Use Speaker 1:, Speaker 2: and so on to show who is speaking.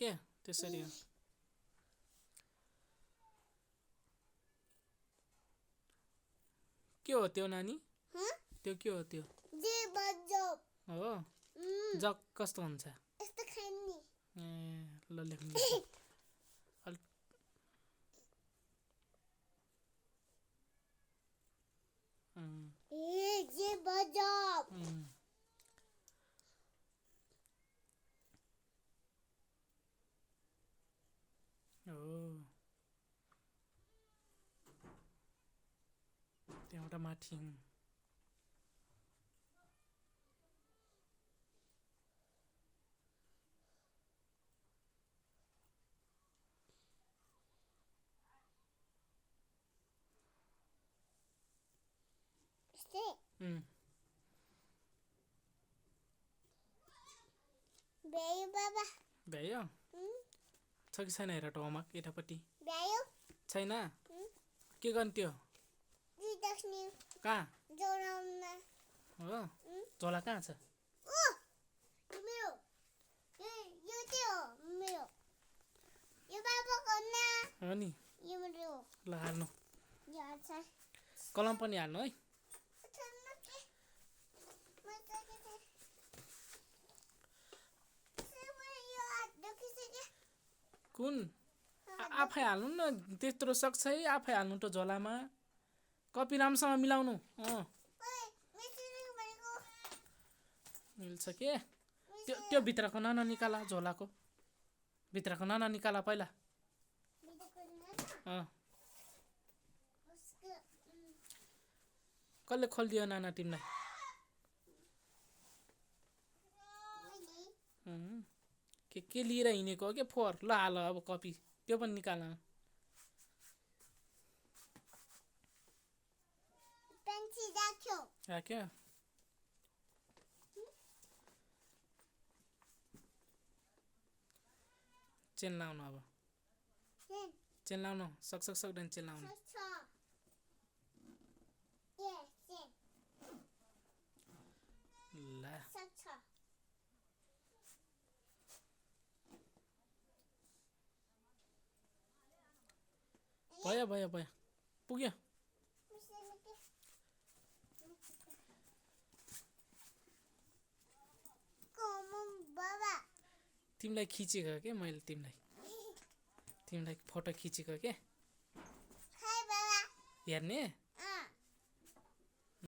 Speaker 1: के त्यसरी हो के हो त्यो नानी त्यो के हो त्यो हो जग कस्तो हुन्छ ए ल लेख्नु त्यहाँबाट माथि भ्यायो छ कि छैन हेर होमवर्क यतापट्टि छैन के गर्ने त्यो कहाँ हो झोला कहाँ छ हो नि ल हाल्नु कलम पनि हाल्नु है कुन आफै हाल्नु न त्यत्रो सक्छ है आफै हाल्नु त झोलामा कपी राम्रोसँग मिलाउनु मिल्छ के त्यो भित्रको नाना निकाला झोलाको भित्रको नाना निकाला पहिला कसले खोलिदियो नाना तिमीलाई के लिएर हिँडेको हो के फोहोर ल हाल अब कपी त्यो पनि निकाल राख्यो चेन लाउनु अब चेन लाउनु सक्दैन चेन लाउनु ल भयो पुग्यो तिमीलाई खिचेको के मैले तिमीलाई फोटो खिचेको के हेर्ने